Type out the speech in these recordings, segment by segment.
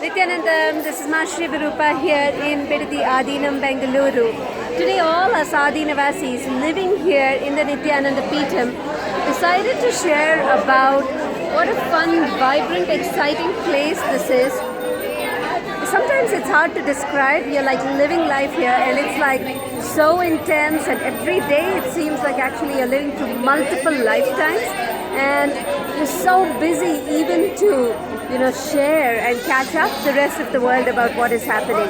Nithyanandam, this is Mashri Virupa here in Bidadi Aadheenam, Bengaluru. Today all us Aadheenavasis living here in the Nithyananda Peetam decided to share about what a fun, vibrant, exciting place this is. Sometimes it's hard to describe. You're like living life here and it's like so intense, and every day it seems like actually you're living through multiple lifetimes, and you're so busy even to share and catch up the rest of the world about what is happening.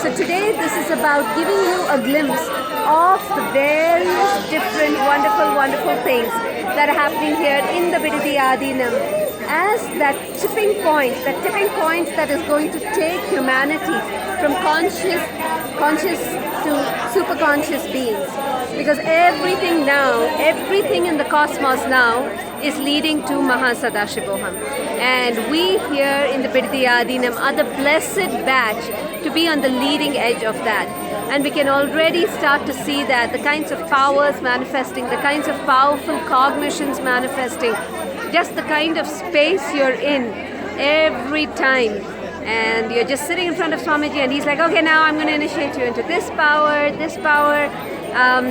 So today this is about giving you a glimpse of the various different wonderful things that are happening here in the Bidadi Aadheenam as that tipping point that is going to take humanity from conscious to super conscious beings. Because everything in the cosmos now is leading to Mahasadashivoham. And we here in the Bidadi Aadheenam are the blessed batch to be on the leading edge of that. And we can already start to see that the kinds of powers manifesting, the kinds of powerful cognitions manifesting, just the kind of space you're in every time. And you're just sitting in front of Swamiji and he's like, okay, now I'm going to initiate you into this power.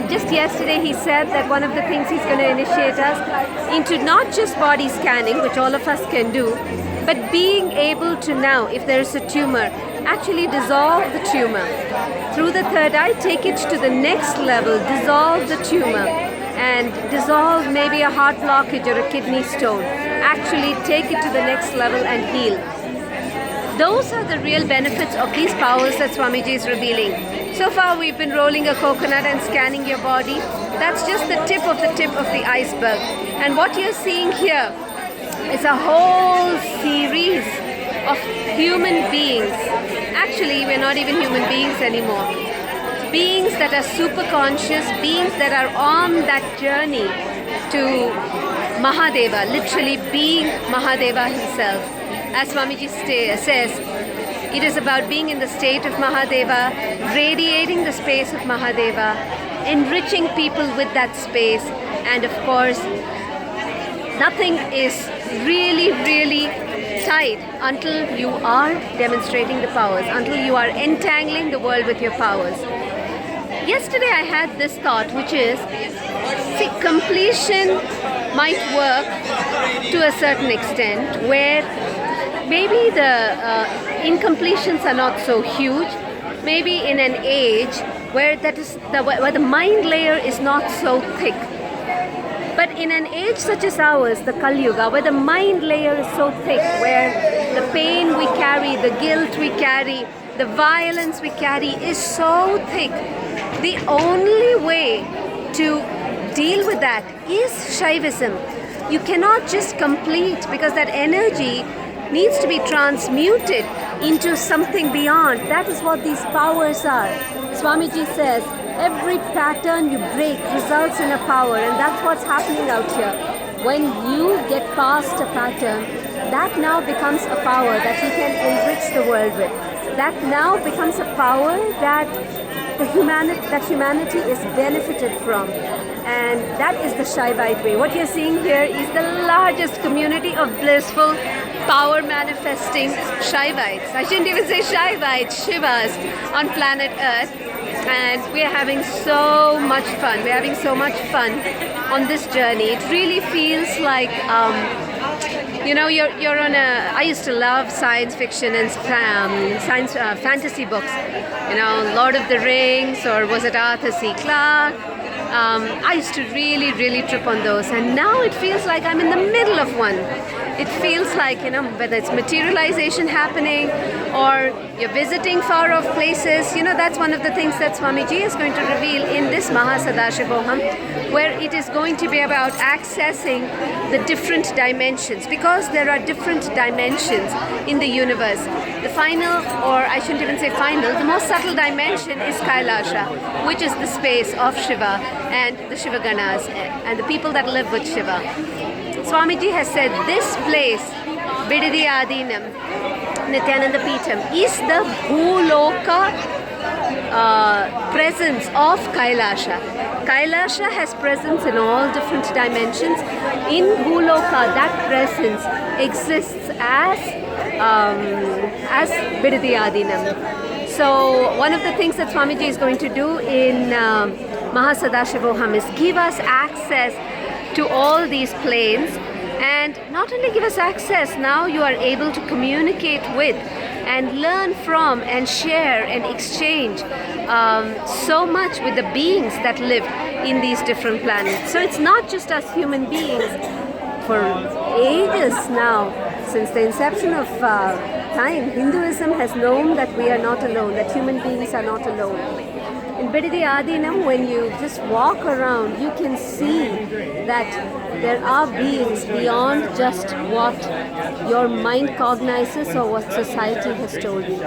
Just yesterday he said that one of the things he's going to initiate us into not just body scanning, which all of us can do, but being able to now, if there is a tumor, actually dissolve the tumor. Through the third eye, take it to the next level, dissolve the tumor, and dissolve maybe a heart blockage or a kidney stone. Actually take it to the next level and heal. Those are the real benefits of these powers that Swamiji is revealing. So far we've been rolling a coconut and scanning your body. That's just the tip of the iceberg. And what you're seeing here is a whole series of human beings. Actually, we're not even human beings anymore. Beings that are super conscious, beings that are on that journey to Mahadeva, literally being Mahadeva himself. As Swamiji says, it is about being in the state of Mahadeva, radiating the space of Mahadeva, enriching people with that space, and of course, nothing is really tight until you are demonstrating the powers, until you are entangling the world with your powers. Yesterday I had this thought, which is, see, completion might work to a certain extent, where maybe the incompletions are not so huge, maybe in an age where where the mind layer is not so thick. But in an age such as ours, the Kali Yuga, where the mind layer is so thick, where the pain we carry, the guilt we carry, the violence we carry is so thick, the only way to deal with that is Shaivism. You cannot just complete, because that energy needs to be transmuted into something beyond. That is what these powers are. Swamiji says, every pattern you break results in a power, and that's what's happening out here. When you get past a pattern, that now becomes a power that you can enrich the world with. That now becomes a power that humanity is benefited from. And that is the Shaivite way. What you're seeing here is the largest community of blissful, power manifesting Shaivites. I shouldn't even say Shaivites, Shivas on planet Earth. And we're having so much fun. We're having so much fun on this journey. It really feels like, you're on I used to love science fiction and fantasy books. Lord of the Rings, or was it Arthur C. Clarke? I used to really trip on those, and now it feels like I'm in the middle of one. It feels like, whether it's materialization happening or you're visiting far off places, that's one of the things that Swamiji is going to reveal in this Mahasadashivoham, where it is going to be about accessing the different dimensions, because there are different dimensions in the universe. The final, or I shouldn't even say final, the most subtle dimension is Kailasha, which is the space of Shiva and the Shiva Ganas and the people that live with Shiva. Swamiji has said this place, Bidadi Aadheenam, Nithyananda Peetam, is the Bhuloka presence of Kailasha. Kailasha has presence in all different dimensions. In Bhuloka, that presence exists as as Bidadi Aadheenam. So one of the things that Swamiji is going to do in Mahasadashivoham is give us access to all these planes, and not only give us access, now you are able to communicate with and learn from and share and exchange so much with the beings that live in these different planets. So it's not just us human beings. For ages now, since the inception of time, Hinduism has known that we are not alone, that human beings are not alone. In Bidadi Aadheenam, when you just walk around, you can see that there are beings beyond just what your mind cognizes or what society has told you.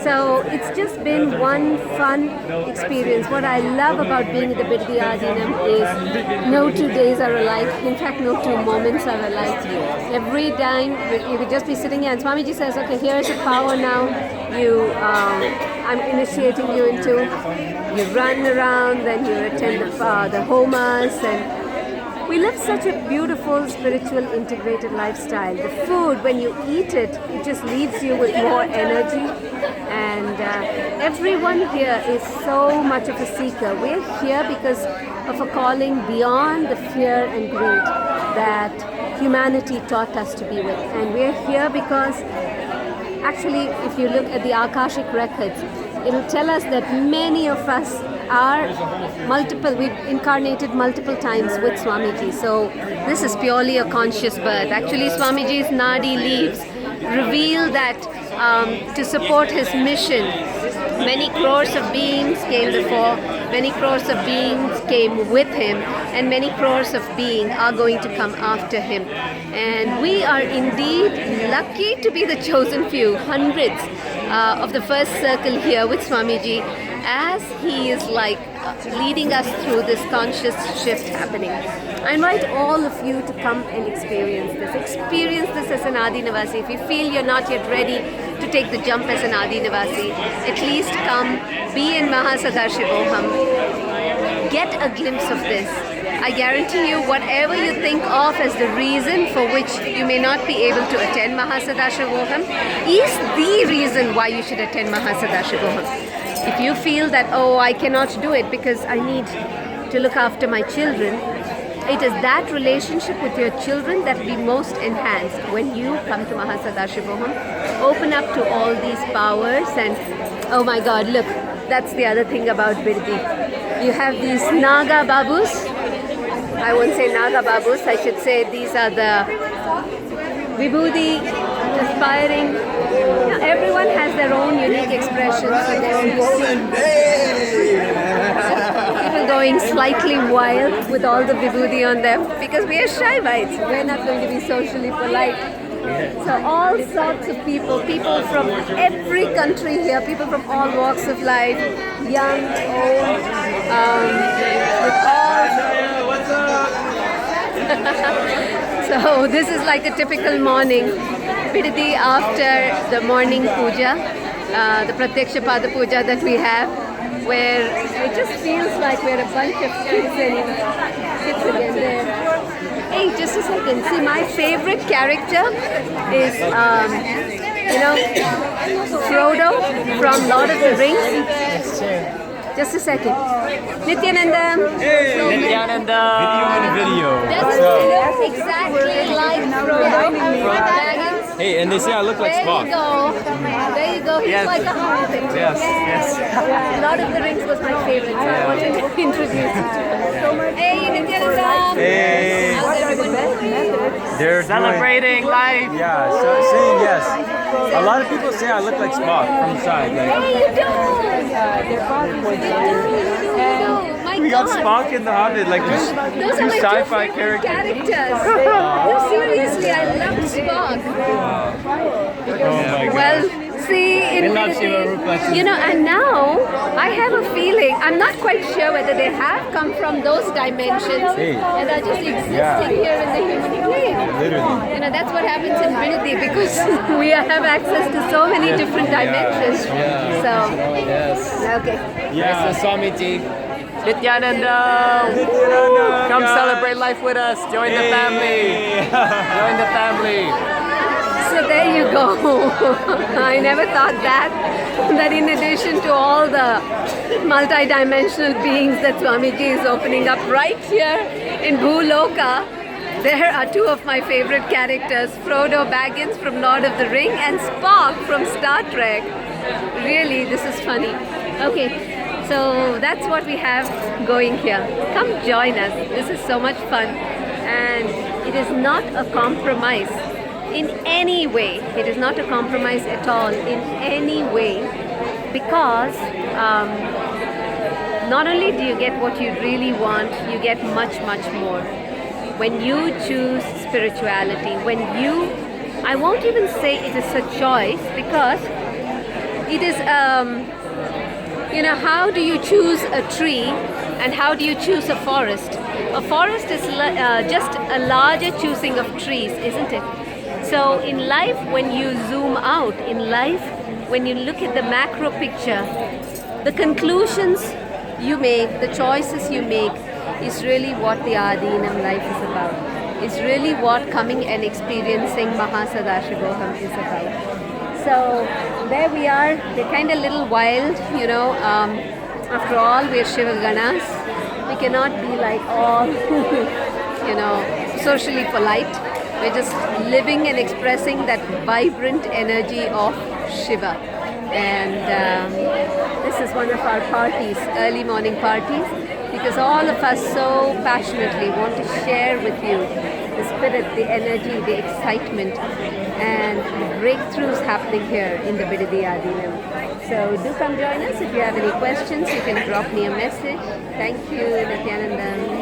So it's just been one fun experience. What I love about being at the Bidadi Aadheenam is no 2 days are alike. In fact, no 2 moments are alike. Every time you could just be sitting here and Swamiji says, okay, here is a power now. I'm initiating you into. You run around, then you attend the homas, and we live such a beautiful spiritual integrated lifestyle. The food, when you eat it, it just leaves you with more energy, and everyone here is so much of a seeker. We're here because of a calling beyond the fear and greed that humanity taught us to be with, and we're here because actually, if you look at the Akashic records, it will tell us that many of us are we've incarnated multiple times with Swamiji. So this is purely a conscious birth. Actually, Swamiji's Nadi leaves reveal that to support his mission, many crores of beings came before, many crores of beings came with him, and many crores of beings are going to come after him. And we are indeed lucky to be the chosen few, hundreds of the first circle here with Swamiji, as he is like leading us through this conscious shift happening. I invite all of you to come and experience this. Experience this as an Aadheenavasi. If you feel you're not yet ready to take the jump as an Aadheenavasi, at least come, be in Mahasadashivoham. Get a glimpse of this. I guarantee you, whatever you think of as the reason for which you may not be able to attend Mahasadashivoham is the reason why you should attend Mahasadashivoham. If you feel that, oh, I cannot do it because I need to look after my children, it is that relationship with your children that will be most enhanced when you come to Mahasadashivoham. Open up to all these powers, and oh my God, look, that's the other thing about Bidadi. You have these Naga Babus. I won't say Naga Babus, I should say these are the Vibhuti aspiring. Everyone has their own unique expressions. People going slightly wild with all the Vibhuti on them because we are Shaivites. We're not going to be socially polite. So all sorts of people from every country here, people from all walks of life, young, old, with all. So this is like a typical morning, Bidadi after the morning puja, the Pratyaksha Pada Puja that we have, where it just feels like we're a bunch of kids again there. Hey, just a second. See, my favorite character is, Frodo from Lord of the Rings. Just a second. Nithyananda. Nithyananda. Video. Does he look exactly like Frodo? Hey, and they say I look like Spock. There you go. He's like a hobbit. Yes. Lord of the Rings was my favorite, so I wanted to introduce you to it. Hey, Nithyananda. Hey. How's everybody? They're celebrating life. Yeah, so saying yes. A lot of people say I look like Spock from the side. Hey, you do. We got Spock in the Hobbit, like Those two are my sci-fi two favorite characters. No, seriously, I love Spock. Oh my God. Well, see, in Bidadi, and now I have a feeling, I'm not quite sure whether they have come from those dimensions and are just existing here in the human plane. Literally. That's what happens in Bidadi because we have access to so many different dimensions. Okay. Yeah. So Swamiji. Nithyananda, come celebrate life with us. Join the family. Join the family. So there you go. I never thought that in addition to all the multi-dimensional beings that Swamiji is opening up right here in Bhuloka, there are two of my favorite characters, Frodo Baggins from Lord of the Ring and Spock from Star Trek. Really, this is funny. Okay, so that's what we have going here. Come join us. This is so much fun. And it is not a compromise in any way. It is not a compromise at all in any way, because not only do you get what you really want, you get much, much more. When you choose spirituality, I won't even say it is a choice, because it is, how do you choose a tree and how do you choose a forest? A forest is just a larger choosing of trees, isn't it? So in life, when you zoom out, in life, when you look at the macro picture, the conclusions you make, the choices you make, is really what the Aadheenam life is about. It's really what coming and experiencing Mahasadashivoham is about. So there we are. We're kind of little wild, after all, we're Shiva Ganas. We cannot be like all, socially polite. We're just living and expressing that vibrant energy of Shiva. And this is one of our parties, early morning parties, because all of us so passionately want to share with you the spirit, the energy, the excitement, and the breakthroughs happening here in the Bidadi Aadheenam. So do come join us. If you have any questions, you can drop me a message. Thank you, Nithyananda.